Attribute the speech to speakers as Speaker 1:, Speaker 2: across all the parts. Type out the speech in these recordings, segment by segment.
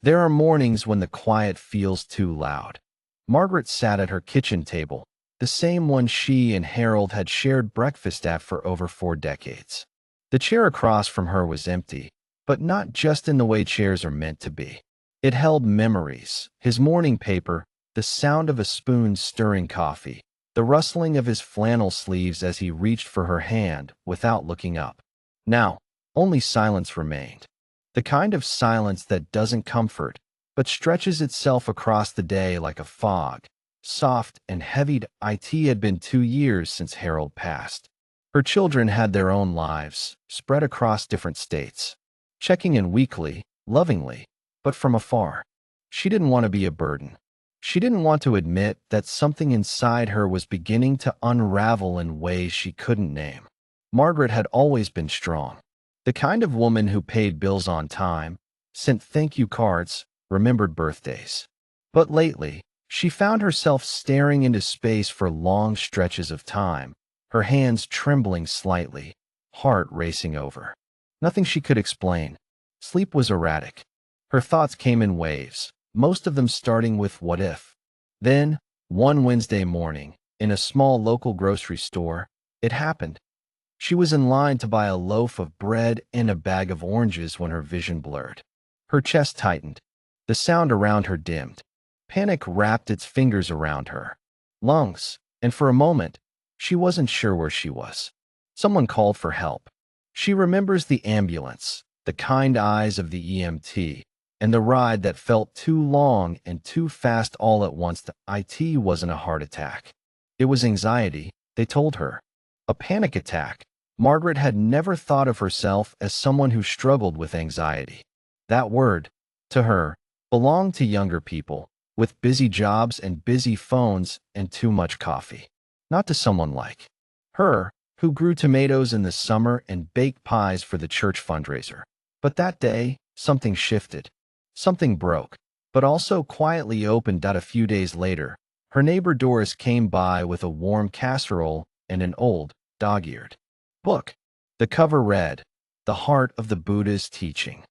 Speaker 1: There are mornings when the quiet feels too loud. Margaret sat at her kitchen table, the same one she and Harold had shared breakfast at for over 4 decades. The chair across from her was empty, but not just in the way chairs are meant to be. It held memories, his morning paper, the sound of a spoon stirring coffee, the rustling of his flannel sleeves as he reached for her hand without looking up. Now, only silence remained. The kind of silence that doesn't comfort, but stretches itself across the day like a fog, soft and heavy. It had been 2 years since Harold passed. Her children had their own lives, spread across different states, checking in weekly, lovingly, but from afar. She didn't want to be a burden. She didn't want to admit that something inside her was beginning to unravel in ways she couldn't name. Margaret had always been strong. The kind of woman who paid bills on time, sent thank you cards, remembered birthdays. But lately, she found herself staring into space for long stretches of time, her hands trembling slightly, heart racing over. Nothing she could explain. Sleep was erratic. Her thoughts came in waves, most of them starting with what if. Then, one Wednesday morning, in a small local grocery store, it happened. She was in line to buy a loaf of bread and a bag of oranges when her vision blurred. Her chest tightened. The sound around her dimmed. Panic wrapped its fingers around her lungs, and for a moment, she wasn't sure where she was. Someone called for help. She remembers the ambulance, the kind eyes of the EMT, and the ride that felt too long and too fast all at once. It wasn't a heart attack. It was anxiety, they told her. A panic attack. Margaret had never thought of herself as someone who struggled with anxiety. That word, to her, belonged to younger people, with busy jobs and busy phones and too much coffee. Not to someone like her, who grew tomatoes in the summer and baked pies for the church fundraiser. But that day, something shifted. Something broke, but also quietly opened. A few days later, her neighbor Doris came by with a warm casserole and an old, dog-eared book. The cover read, The Heart of the Buddhist Teaching.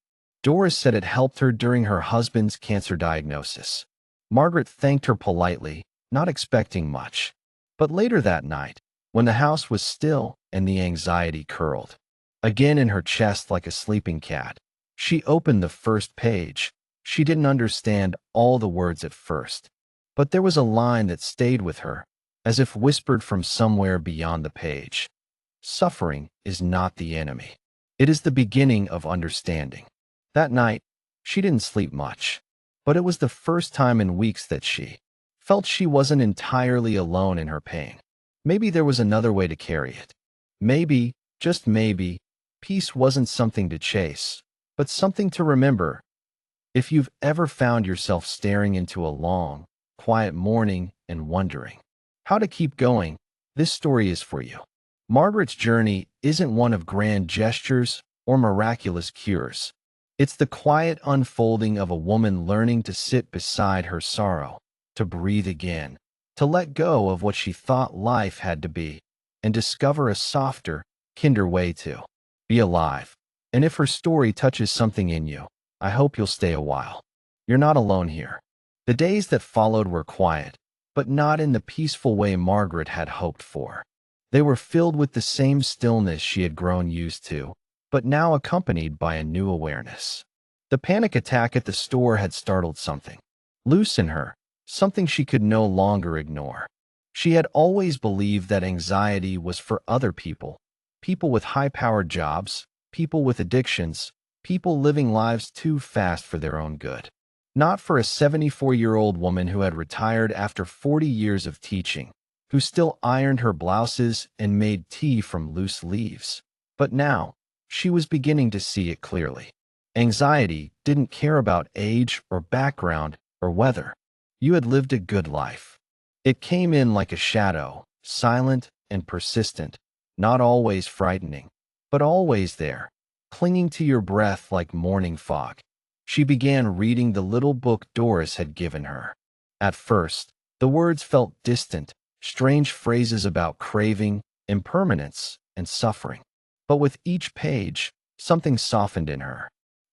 Speaker 1: Doris said it helped her during her husband's cancer diagnosis. Margaret thanked her politely, not expecting much. But later that night, when the house was still and the anxiety curled again in her chest like a sleeping cat, she opened the first page. She didn't understand all the words at first, but there was a line that stayed with her, as if whispered from somewhere beyond the page. Suffering is not the enemy. It is the beginning of understanding. That night, she didn't sleep much, but it was the first time in weeks that she felt she wasn't entirely alone in her pain. Maybe there was another way to carry it. Maybe, just maybe, peace wasn't something to chase, but something to remember. If you've ever found yourself staring into a long, quiet morning and wondering how to keep going, this story is for you. Margaret's journey isn't one of grand gestures or miraculous cures. It's the quiet unfolding of a woman learning to sit beside her sorrow, to breathe again, to let go of what she thought life had to be, and discover a softer, kinder way to be alive. And if her story touches something in you, I hope you'll stay a while. You're not alone here. The days that followed were quiet, but not in the peaceful way Margaret had hoped for. They were filled with the same stillness she had grown used to, but now accompanied by a new awareness. The panic attack at the store had startled something loose in her, something she could no longer ignore. She had always believed that anxiety was for other people, people with high-powered jobs, people with addictions, people living lives too fast for their own good. Not for a 74-year-old woman who had retired after 40 years of teaching, who still ironed her blouses and made tea from loose leaves. But now, she was beginning to see it clearly. Anxiety didn't care about age or background or weather. You had lived a good life. It came in like a shadow, silent and persistent, not always frightening, but always there, clinging to your breath like morning fog. She began reading the little book Doris had given her. At first, the words felt distant, strange phrases about craving, impermanence, and suffering. But with each page, something softened in her.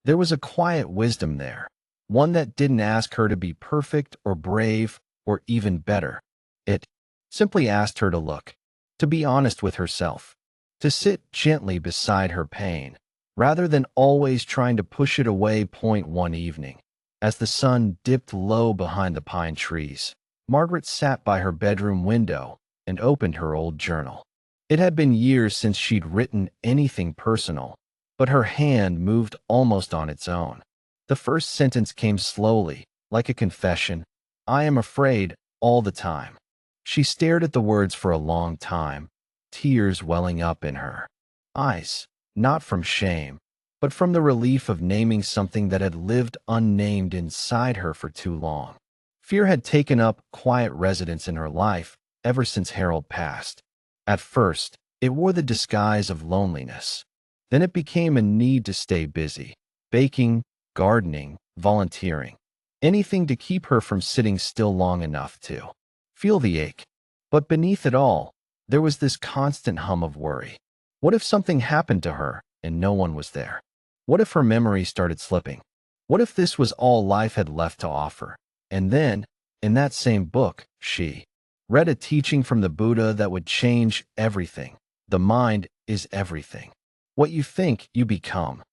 Speaker 1: There was a quiet wisdom there, one that didn't ask her to be perfect or brave or even better. It simply asked her to look, to be honest with herself, to sit gently beside her pain, rather than always trying to push it away. One evening, as the sun dipped low behind the pine trees, Margaret sat by her bedroom window and opened her old journal. It had been years since she'd written anything personal, but her hand moved almost on its own. The first sentence came slowly, like a confession. "I am afraid all the time." She stared at the words for a long time, tears welling up in her eyes, not from shame, but from the relief of naming something that had lived unnamed inside her for too long. Fear had taken up quiet residence in her life ever since Harold passed. At first, it wore the disguise of loneliness. Then it became a need to stay busy, baking, gardening, volunteering, anything to keep her from sitting still long enough to feel the ache. But beneath it all, there was this constant hum of worry. What if something happened to her and no one was there? What if her memory started slipping? What if this was all life had left to offer? And then, in that same book, she read a teaching from the Buddha that would change everything. The mind is everything. What you think, you become.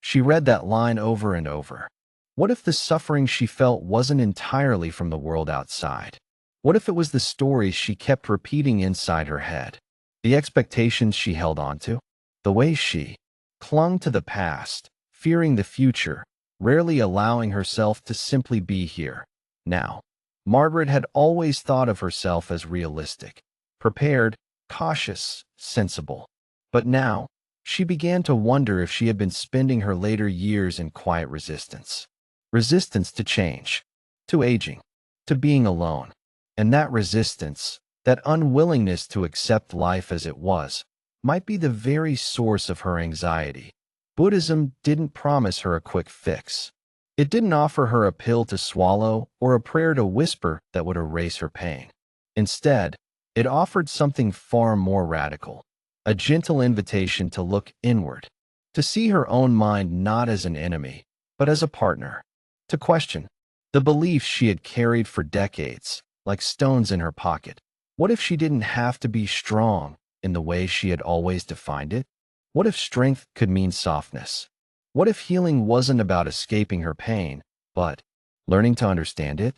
Speaker 1: She read that line over and over. What if the suffering she felt wasn't entirely from the world outside? What if it was the stories she kept repeating inside her head? The expectations she held onto? The way she clung to the past, fearing the future, rarely allowing herself to simply be here, now. Margaret had always thought of herself as realistic, prepared, cautious, sensible. But now, she began to wonder if she had been spending her later years in quiet resistance. Resistance to change, to aging, to being alone. And that resistance, that unwillingness to accept life as it was, might be the very source of her anxiety. Buddhism didn't promise her a quick fix. It didn't offer her a pill to swallow or a prayer to whisper that would erase her pain. Instead, it offered something far more radical, a gentle invitation to look inward, to see her own mind not as an enemy, but as a partner, to question the beliefs she had carried for decades, like stones in her pocket. What if she didn't have to be strong in the way she had always defined it? What if strength could mean softness? What if healing wasn't about escaping her pain, but learning to understand it?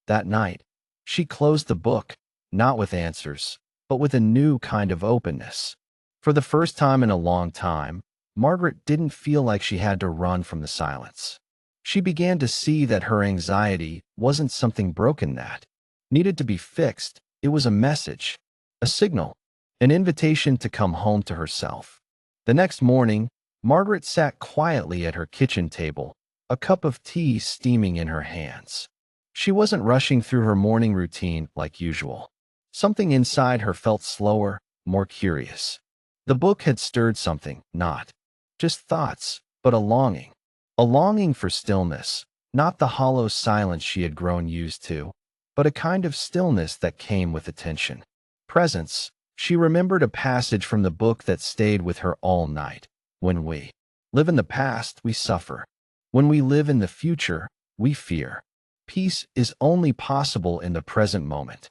Speaker 1: That night, she closed the book, not with answers, but with a new kind of openness. For the first time in a long time, Margaret didn't feel like she had to run from the silence. She began to see that her anxiety wasn't something broken that needed to be fixed. It was a message, a signal, an invitation to come home to herself. The next morning, Margaret sat quietly at her kitchen table, a cup of tea steaming in her hands. She wasn't rushing through her morning routine like usual. Something inside her felt slower, more curious. The book had stirred something, not just thoughts, but a longing for stillness, not the hollow silence she had grown used to, but a kind of stillness that came with attention. Presence. She remembered a passage from the book that stayed with her all night. When we live in the past, we suffer. When we live in the future, we fear. Peace is only possible in the present moment.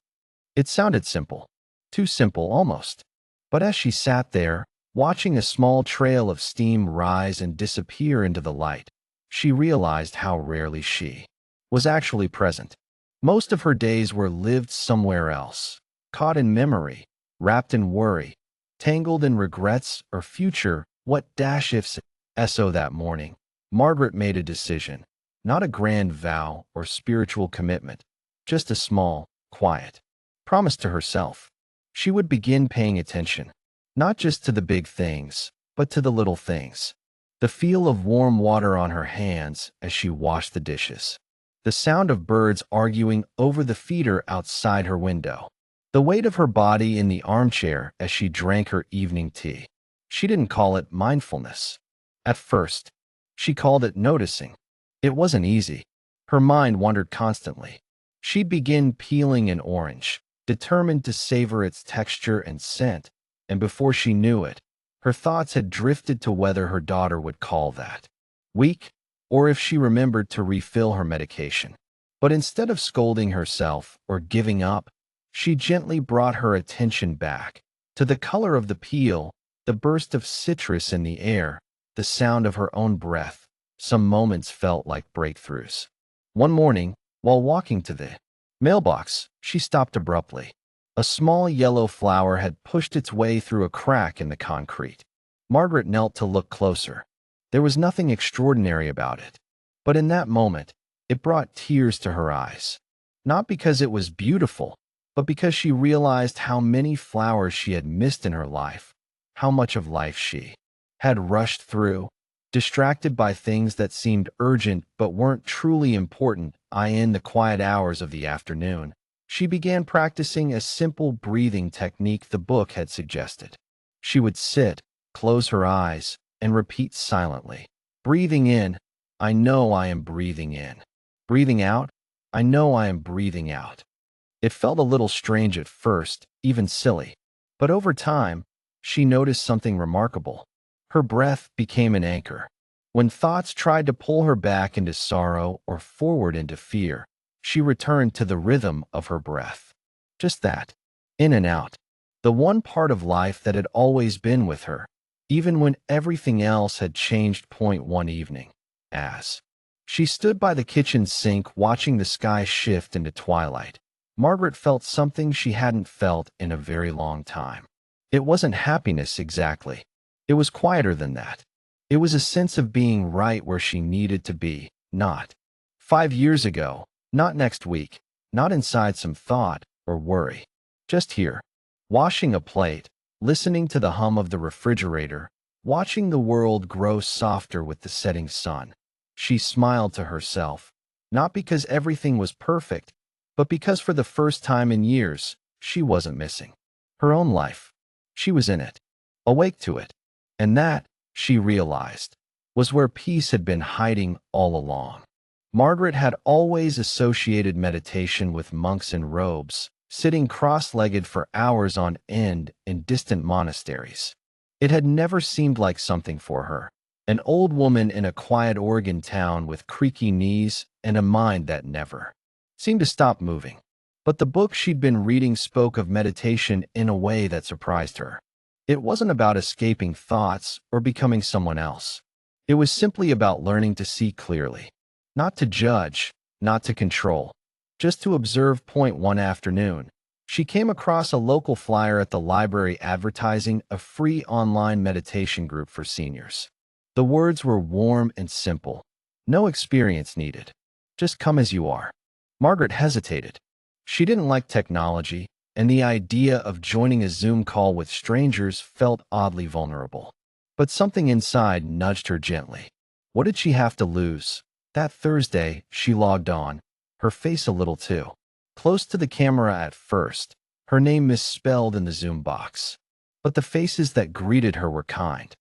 Speaker 1: It sounded simple, too simple almost. But as she sat there, watching a small trail of steam rise and disappear into the light, she realized how rarely she was actually present. Most of her days were lived somewhere else, caught in memory, wrapped in worry, tangled in regrets or future what dash ifs. So that morning, Margaret made a decision, not a grand vow or spiritual commitment, just a small, quiet promise to herself. She would begin paying attention, not just to the big things, but to the little things. The feel of warm water on her hands as she washed the dishes. The sound of birds arguing over the feeder outside her window. The weight of her body in the armchair as she drank her evening tea. She didn't call it mindfulness. At first, she called it noticing. It wasn't easy. Her mind wandered constantly. She'd begin peeling an orange, determined to savor its texture and scent, and before she knew it, her thoughts had drifted to whether her daughter would call that weak, or if she remembered to refill her medication. But instead of scolding herself or giving up, she gently brought her attention back to the color of the peel, the burst of citrus in the air, the sound of her own breath. Some moments felt like breakthroughs. One morning, while walking to the mailbox, she stopped abruptly. A small yellow flower had pushed its way through a crack in the concrete. Margaret knelt to look closer. There was nothing extraordinary about it, but in that moment, it brought tears to her eyes. Not because it was beautiful, but because she realized how many flowers she had missed in her life, how much of life she had rushed through, distracted by things that seemed urgent but weren't truly important. In the quiet hours of the afternoon, she began practicing a simple breathing technique the book had suggested. She would sit, close her eyes, and repeat silently. Breathing in, I know I am breathing in. Breathing out, I know I am breathing out. It felt a little strange at first, even silly. But over time, she noticed something remarkable. Her breath became an anchor. When thoughts tried to pull her back into sorrow or forward into fear, she returned to the rhythm of her breath. Just that, in and out. The one part of life that had always been with her, even when everything else had changed. One evening, as she stood by the kitchen sink watching the sky shift into twilight, Margaret felt something she hadn't felt in a very long time. It wasn't happiness exactly. It was quieter than that. It was a sense of being right where she needed to be, not 5 years ago, not next week, not inside some thought or worry. Just here, washing a plate, listening to the hum of the refrigerator, watching the world grow softer with the setting sun. She smiled to herself, not because everything was perfect, but because for the first time in years, she wasn't missing her own life. She was in it, awake to it. And that, she realized, was where peace had been hiding all along. Margaret had always associated meditation with monks in robes, sitting cross-legged for hours on end in distant monasteries. It had never seemed like something for her, an old woman in a quiet Oregon town with creaky knees and a mind that never seemed to stop moving. But the book she'd been reading spoke of meditation in a way that surprised her. It wasn't about escaping thoughts or becoming someone else. It was simply about learning to see clearly, not to judge, not to control, just to observe. One afternoon, she came across a local flyer at the library advertising a free online meditation group for seniors. The words were warm and simple. No experience needed. Just come as you are. Margaret hesitated. She didn't like technology, and the idea of joining a Zoom call with strangers felt oddly vulnerable. But something inside nudged her gently. What did she have to lose? That Thursday, she logged on, her face a little too close to the camera at first, her name misspelled in the Zoom box. But the faces that greeted her were kind.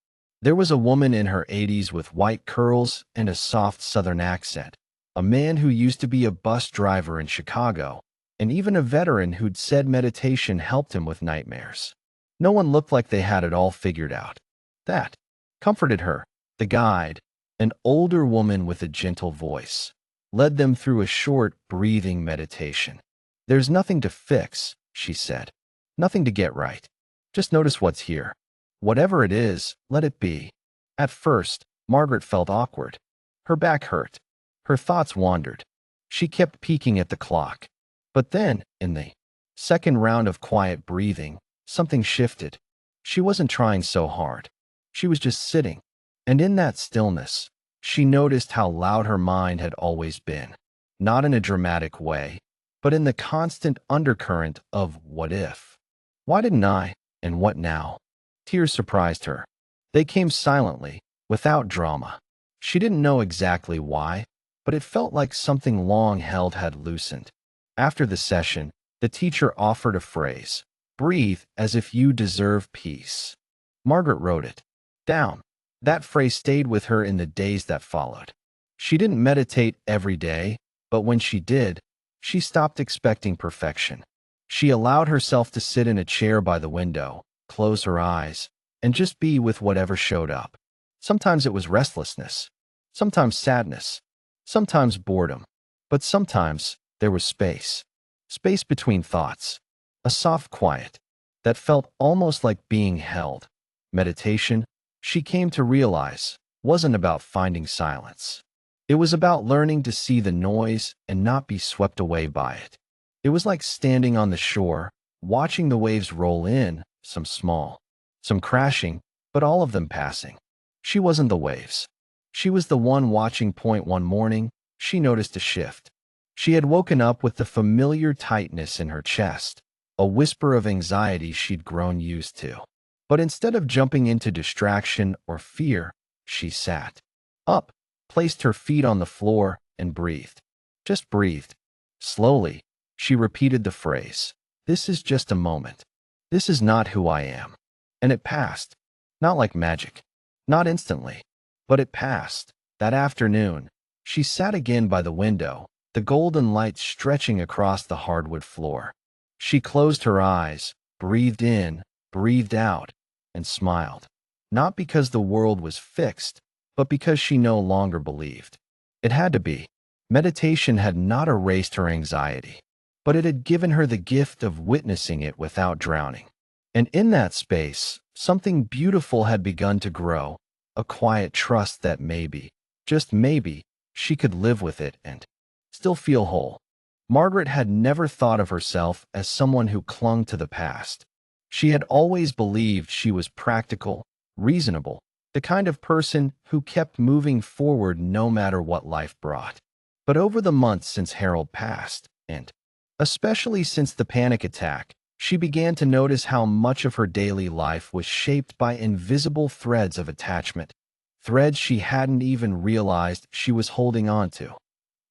Speaker 1: There was a woman in her 80s with white curls and a soft Southern accent, a man who used to be a bus driver in Chicago, and even a veteran who'd said meditation helped him with nightmares. No one looked like they had it all figured out. That comforted her. The guide, an older woman with a gentle voice, led them through a short, breathing meditation. There's nothing to fix, she said. Nothing to get right. Just notice what's here. Whatever it is, let it be. At first, Margaret felt awkward. Her back hurt. Her thoughts wandered. She kept peeking at the clock. But then, in the second round of quiet breathing, something shifted. She wasn't trying so hard. She was just sitting. And in that stillness, she noticed how loud her mind had always been. Not in a dramatic way, but in the constant undercurrent of what if. Why didn't I? And what now? Tears surprised her. They came silently, without drama. She didn't know exactly why, but it felt like something long held had loosened. After the session, the teacher offered a phrase, breathe as if you deserve peace. Margaret wrote it down. That phrase stayed with her in the days that followed. She didn't meditate every day, but when she did, she stopped expecting perfection. She allowed herself to sit in a chair by the window, close her eyes, and just be with whatever showed up. Sometimes it was restlessness. sometimes sadness, sometimes boredom, but sometimes there was space. Space between thoughts, a soft quiet that felt almost like being held. Meditation, she came to realize, wasn't about finding silence. It was about learning to see the noise and not be swept away by it. It was like standing on the shore, watching the waves roll in, some small, some crashing, but all of them passing. She wasn't the waves. She was the one watching. One morning, she noticed a shift. She had woken up with the familiar tightness in her chest, a whisper of anxiety she'd grown used to. But instead of jumping into distraction or fear, she sat up, placed her feet on the floor, and breathed. Just breathed. Slowly, she repeated the phrase, "This is just a moment. This is not who I am." And it passed. Not like magic. Not instantly. But it passed. That afternoon, she sat again by the window, the golden light stretching across the hardwood floor. She closed her eyes, breathed in, breathed out, and smiled. Not because the world was fixed, but because she no longer believed. It had to be. Meditation had not erased her anxiety, but it had given her the gift of witnessing it without drowning. And in that space, something beautiful had begun to grow, a quiet trust that maybe, just maybe, she could live with it and still feel whole. Margaret had never thought of herself as someone who clung to the past. She had always believed she was practical, reasonable, the kind of person who kept moving forward no matter what life brought. But over the months since Harold passed, and especially since the panic attack, she began to notice how much of her daily life was shaped by invisible threads of attachment, threads she hadn't even realized she was holding on to.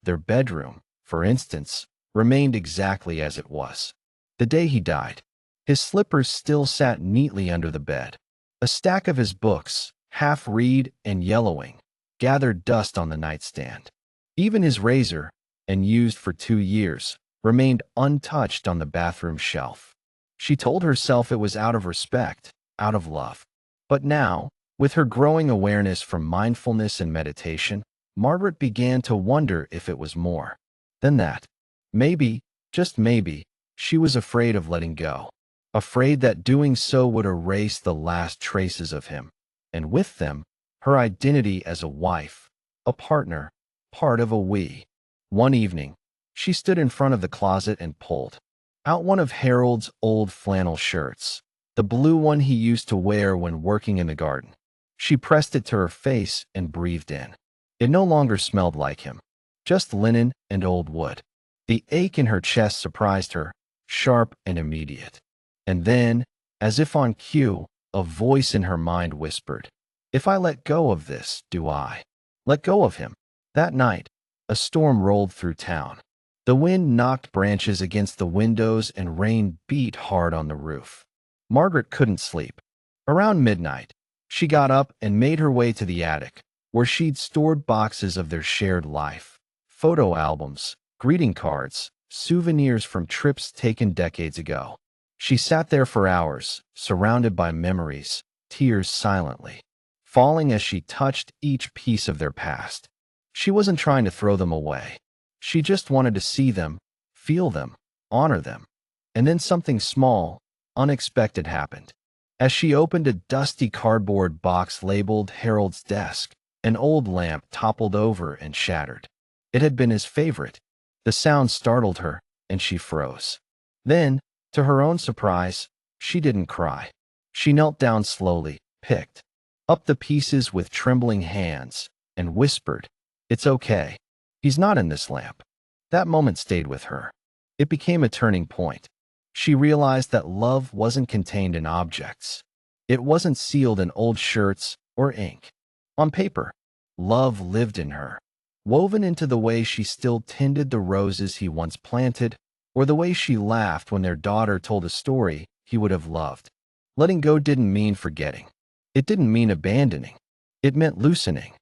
Speaker 1: Their bedroom, for instance, remained exactly as it was. The day he died, his slippers still sat neatly under the bed. A stack of his books, half-read and yellowing, gathered dust on the nightstand. Even his razor, and used for 2 years, remained untouched on the bathroom shelf. She told herself it was out of respect, out of love. But now, with her growing awareness from mindfulness and meditation, Margaret began to wonder if it was more than that. Maybe, just maybe, she was afraid of letting go. Afraid that doing so would erase the last traces of him, and with them, her identity as a wife, a partner, part of a we. One evening, she stood in front of the closet and pulled out one of Harold's old flannel shirts, the blue one he used to wear when working in the garden. She pressed it to her face and breathed in. It no longer smelled like him, just linen and old wood. The ache in her chest surprised her, sharp and immediate. And then, as if on cue, a voice in her mind whispered, "If I let go of this, do I let go of him?" That night, a storm rolled through town. The wind knocked branches against the windows and rain beat hard on the roof. Margaret couldn't sleep. Around midnight, she got up and made her way to the attic, where she'd stored boxes of their shared life, photo albums, greeting cards, souvenirs from trips taken decades ago. She sat there for hours, surrounded by memories, tears silently, falling as she touched each piece of their past. She wasn't trying to throw them away. She just wanted to see them, feel them, honor them. And then something small, unexpected happened. As she opened a dusty cardboard box labeled Harold's desk, an old lamp toppled over and shattered. It had been his favorite. The sound startled her, and she froze. Then, to her own surprise, she didn't cry. She knelt down slowly, picked up the pieces with trembling hands, and whispered, "It's okay. He's not in this lamp." That moment stayed with her. It became a turning point. She realized that love wasn't contained in objects. It wasn't sealed in old shirts or ink. On paper, love lived in her, woven into the way she still tended the roses he once planted, or the way she laughed when their daughter told a story he would have loved. Letting go didn't mean forgetting. It didn't mean abandoning. It meant loosening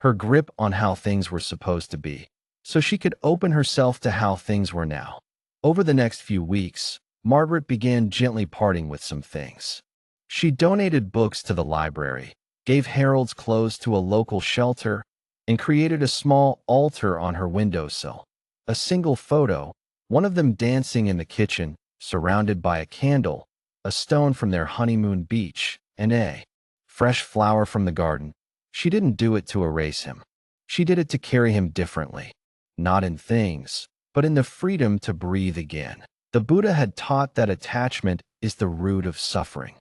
Speaker 1: her grip on how things were supposed to be, so she could open herself to how things were now. Over the next few weeks, Margaret began gently parting with some things. She donated books to the library, gave Harold's clothes to a local shelter, and created a small altar on her windowsill. A single photo, one of them dancing in the kitchen, surrounded by a candle, a stone from their honeymoon beach, and a fresh flower from the garden. She didn't do it to erase him. She did it to carry him differently, not in things, but in the freedom to breathe again. The Buddha had taught that attachment is the root of suffering.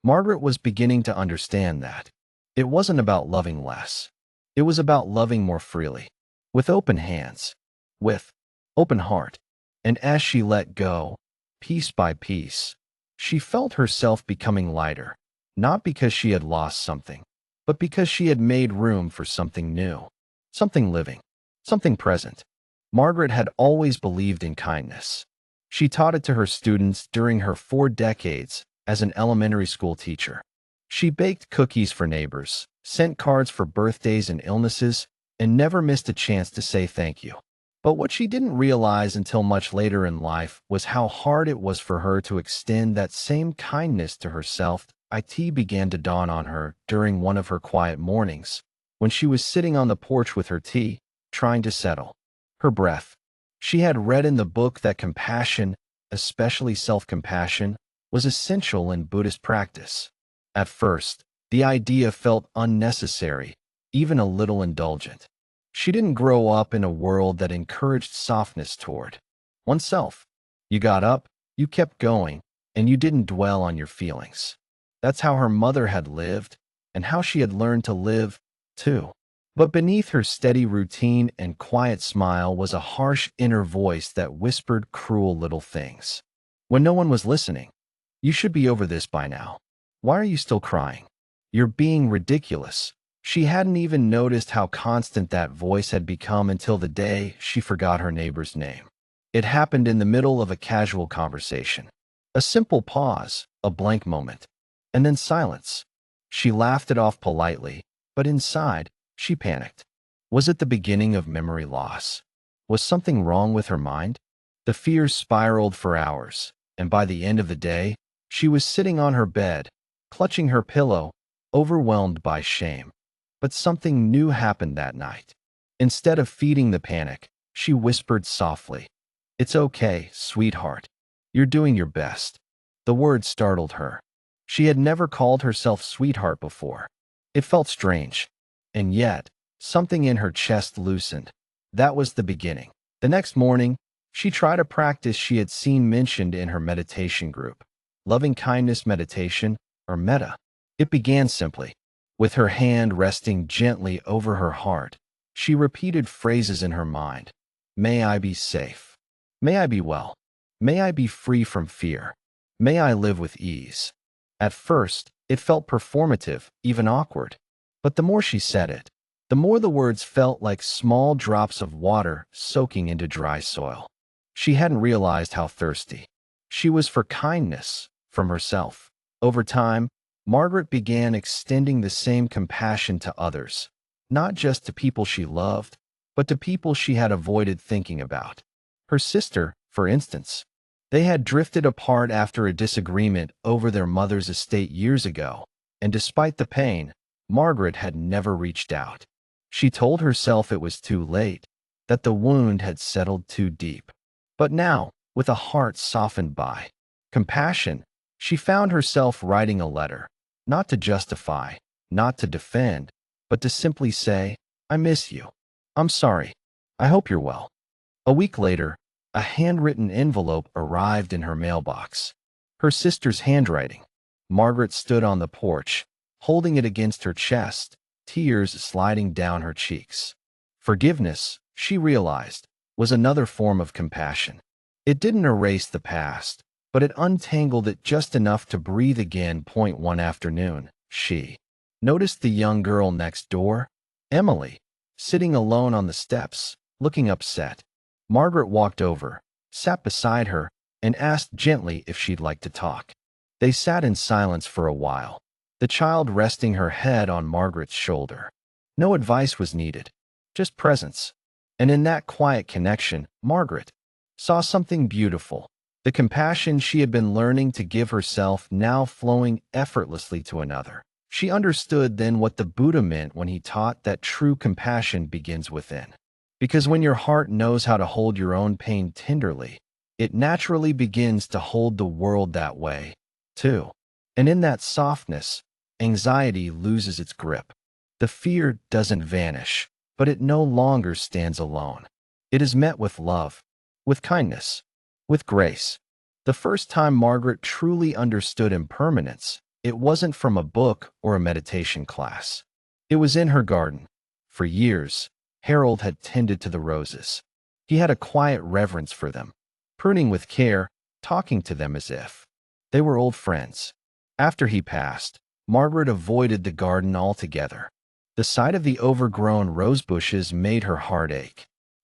Speaker 1: Margaret was beginning to understand that. It wasn't about loving less. It was about loving more freely, with open hands, with open heart. And as she let go, piece by piece, she felt herself becoming lighter, not because she had lost something, but because she had made room for something new, something living, something present. Margaret had always believed in kindness. She taught it to her students during her 4 decades as an elementary school teacher. She baked cookies for neighbors, sent cards for birthdays and illnesses, and never missed a chance to say thank you. But what she didn't realize until much later in life was how hard it was for her to extend that same kindness to herself. It began to dawn on her during one of her quiet mornings, when she was sitting on the porch with her tea, trying to settle her breath. She had read in the book that compassion, especially self-compassion, was essential in Buddhist practice. At first, the idea felt unnecessary, even a little indulgent. She didn't grow up in a world that encouraged softness toward oneself. You got up, you kept going, and you didn't dwell on your feelings. That's how her mother had lived, and how she had learned to live, too. But beneath her steady routine and quiet smile was a harsh inner voice that whispered cruel little things. When no one was listening, "You should be over this by now. Why are you still crying? You're being ridiculous." She hadn't even noticed how constant that voice had become until the day she forgot her neighbor's name. It happened in the middle of a casual conversation. A simple pause, a blank moment, and then silence. She laughed it off politely, but inside, she panicked. Was it the beginning of memory loss? Was something wrong with her mind? The fears spiraled for hours, and by the end of the day, she was sitting on her bed, clutching her pillow, overwhelmed by shame. But something new happened that night. Instead of feeding the panic, she whispered softly, "It's okay, sweetheart. You're doing your best." The word startled her. She had never called herself sweetheart before. It felt strange. And yet, something in her chest loosened. That was the beginning. The next morning, she tried a practice she had seen mentioned in her meditation group, loving kindness meditation, or metta. It began simply. With her hand resting gently over her heart, she repeated phrases in her mind. May I be safe. May I be well. May I be free from fear. May I live with ease. At first, it felt performative, even awkward. But the more she said it, the more the words felt like small drops of water soaking into dry soil. She hadn't realized how thirsty she was for kindness from herself. Over time, Margaret began extending the same compassion to others, not just to people she loved, but to people she had avoided thinking about. Her sister, for instance. They had drifted apart after a disagreement over their mother's estate years ago, and despite the pain, Margaret had never reached out. She told herself it was too late, that the wound had settled too deep. But now, with a heart softened by compassion, she found herself writing a letter, not to justify, not to defend, but to simply say, "I miss you. I'm sorry. I hope you're well." A week later, a handwritten envelope arrived in her mailbox. Her sister's handwriting. Margaret stood on the porch, holding it against her chest, tears sliding down her cheeks. Forgiveness, she realized, was another form of compassion. It didn't erase the past, but it untangled it just enough to breathe again. One afternoon, she noticed the young girl next door, Emily, sitting alone on the steps, looking upset. Margaret walked over, sat beside her, and asked gently if she'd like to talk. They sat in silence for a while, the child resting her head on Margaret's shoulder. No advice was needed, just presence. And in that quiet connection, Margaret saw something beautiful. The compassion she had been learning to give herself now flowing effortlessly to another. She understood then what the Buddha meant when he taught that true compassion begins within. Because when your heart knows how to hold your own pain tenderly, it naturally begins to hold the world that way, too. And in that softness, anxiety loses its grip. The fear doesn't vanish, but it no longer stands alone. It is met with love, with kindness, with grace. The first time Margaret truly understood impermanence, it wasn't from a book or a meditation class. It was in her garden. For years, Harold had tended to the roses. He had a quiet reverence for them, pruning with care, talking to them as if they were old friends. After he passed, Margaret avoided the garden altogether. The sight of the overgrown rose bushes made her heart ache.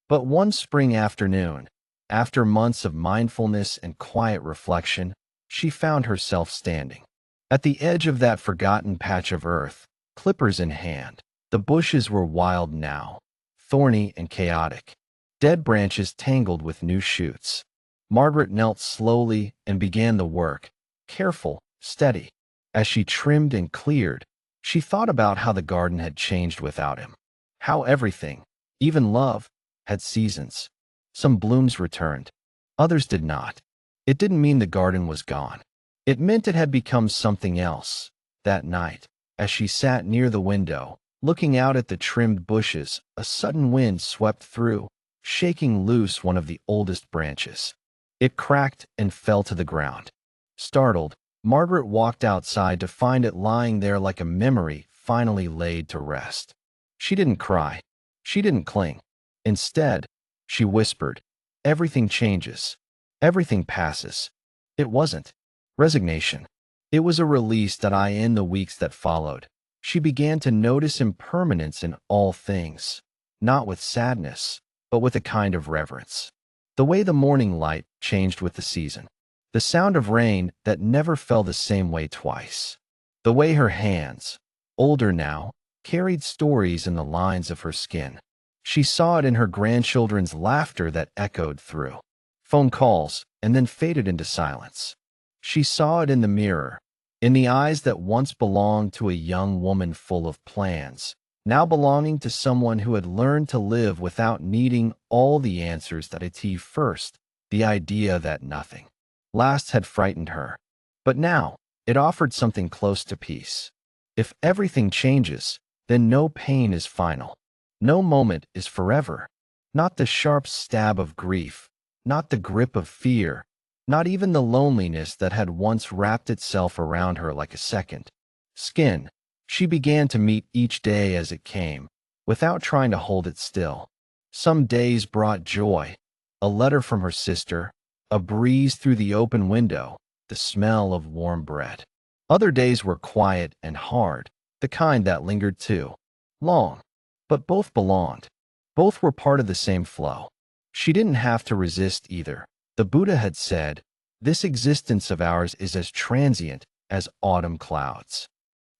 Speaker 1: But one spring afternoon, after months of mindfulness and quiet reflection, she found herself standing at the edge of that forgotten patch of earth, clippers in hand. The bushes were wild now, thorny and chaotic, dead branches tangled with new shoots. Margaret knelt slowly and began the work, careful, steady. As she trimmed and cleared, she thought about how the garden had changed without him, how everything, even love, had seasons. Some blooms returned, others did not. It didn't mean the garden was gone. It meant it had become something else. That night, as she sat near the window, looking out at the trimmed bushes, a sudden wind swept through, shaking loose one of the oldest branches. It cracked and fell to the ground. Startled, Margaret walked outside to find it lying there like a memory finally laid to rest. She didn't cry. She didn't cling. Instead, she whispered, "Everything changes. Everything passes." It wasn't resignation. It was a release that in the weeks that followed, she began to notice impermanence in all things, not with sadness, but with a kind of reverence. The way the morning light changed with the season. The sound of rain that never fell the same way twice. The way her hands, older now, carried stories in the lines of her skin. She saw it in her grandchildren's laughter that echoed through phone calls and then faded into silence. She saw it in the mirror, in the eyes that once belonged to a young woman full of plans, now belonging to someone who had learned to live without needing all the answers that first, the idea that nothing last had frightened her. But now, it offered something close to peace. If everything changes, then no pain is final. No moment is forever. Not the sharp stab of grief, not the grip of fear, not even the loneliness that had once wrapped itself around her like a second skin. She began to meet each day as it came, without trying to hold it still. Some days brought joy, a letter from her sister, a breeze through the open window, the smell of warm bread. Other days were quiet and hard, the kind that lingered too long. But both belonged. Both were part of the same flow. She didn't have to resist either. The Buddha had said, "This existence of ours is as transient as autumn clouds."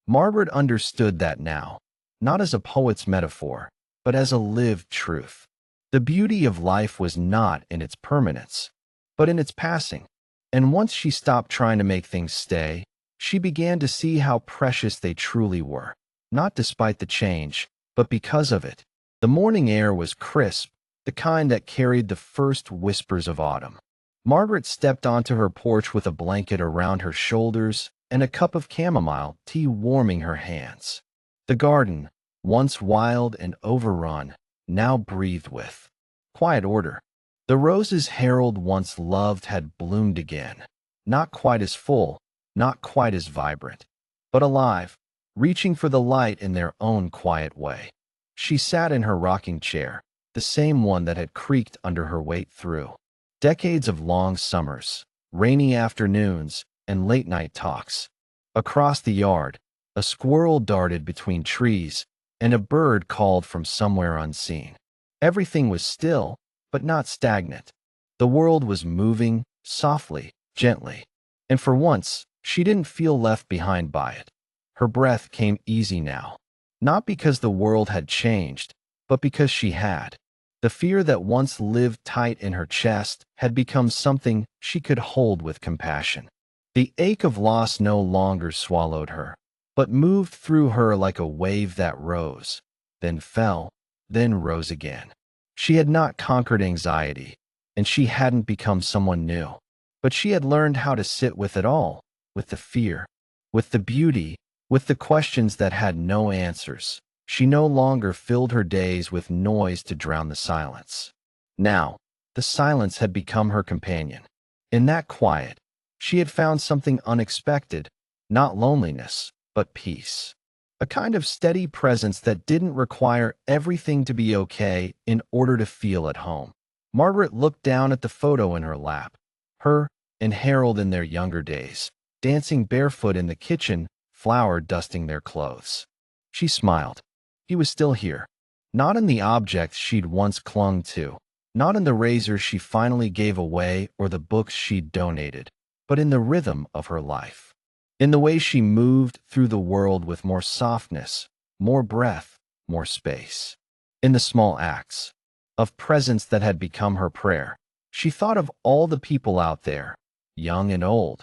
Speaker 1: Margaret understood that now, not as a poet's metaphor, but as a lived truth. The beauty of life was not in its permanence, but in its passing. And once she stopped trying to make things stay, she began to see how precious they truly were, not despite the change, but because of it. The morning air was crisp, the kind that carried the first whispers of autumn. Margaret stepped onto her porch with a blanket around her shoulders and a cup of chamomile tea warming her hands. The garden, once wild and overrun, now breathed with quiet order. The roses Harold once loved had bloomed again, not quite as full, not quite as vibrant, but alive, reaching for the light in their own quiet way. She sat in her rocking chair, the same one that had creaked under her weight through decades of long summers, rainy afternoons, and late-night talks. Across the yard, a squirrel darted between trees, and a bird called from somewhere unseen. Everything was still, but not stagnant. The world was moving, softly, gently. And for once, she didn't feel left behind by it. Her breath came easy now, not because the world had changed, but because she had. The fear that once lived tight in her chest had become something she could hold with compassion. The ache of loss no longer swallowed her. but moved through her like a wave that rose, then fell, then rose again. She had not conquered anxiety, and she hadn't become someone new, but she had learned how to sit with it all, with the fear, with the beauty, with the questions that had no answers. She no longer filled her days with noise to drown the silence. Now, the silence had become her companion. In that quiet, she had found something unexpected, not loneliness, but peace. A kind of steady presence that didn't require everything to be okay in order to feel at home. Margaret looked down at the photo in her lap, her and Harold in their younger days, dancing barefoot in the kitchen, flour dusting their clothes. She smiled. He was still here, not in the objects she'd once clung to, not in the razor she finally gave away or the books she'd donated, but in the rhythm of her life. In the way she moved through the world with more softness, more breath, more space. In the small acts of presence that had become her prayer. She thought of all the people out there, young and old,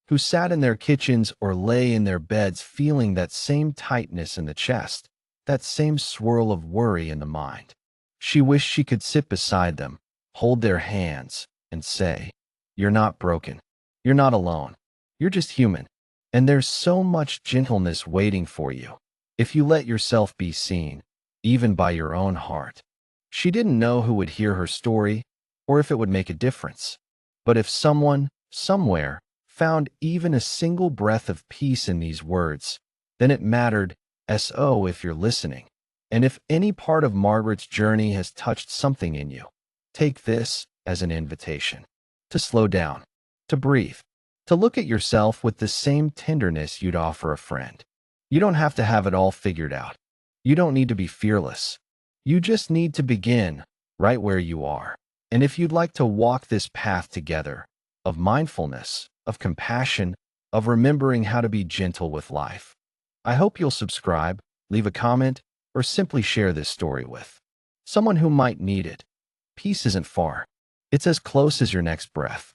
Speaker 1: who sat in their kitchens or lay in their beds feeling that same tightness in the chest, that same swirl of worry in the mind. She wished she could sit beside them, hold their hands, and say, "You're not broken. You're not alone. You're just human. And there's so much gentleness waiting for you, if you let yourself be seen, even by your own heart." She didn't know who would hear her story, or if it would make a difference. But if someone, somewhere, found even a single breath of peace in these words, then it mattered. So if you're listening, and if any part of Margaret's journey has touched something in you, take this as an invitation to slow down, to breathe, to look at yourself with the same tenderness you'd offer a friend. You don't have to have it all figured out. You don't need to be fearless. You just need to begin right where you are. And if you'd like to walk this path together, of mindfulness, of compassion, of remembering how to be gentle with life, I hope you'll subscribe, leave a comment, or simply share this story with someone who might need it. Peace isn't far. It's as close as your next breath.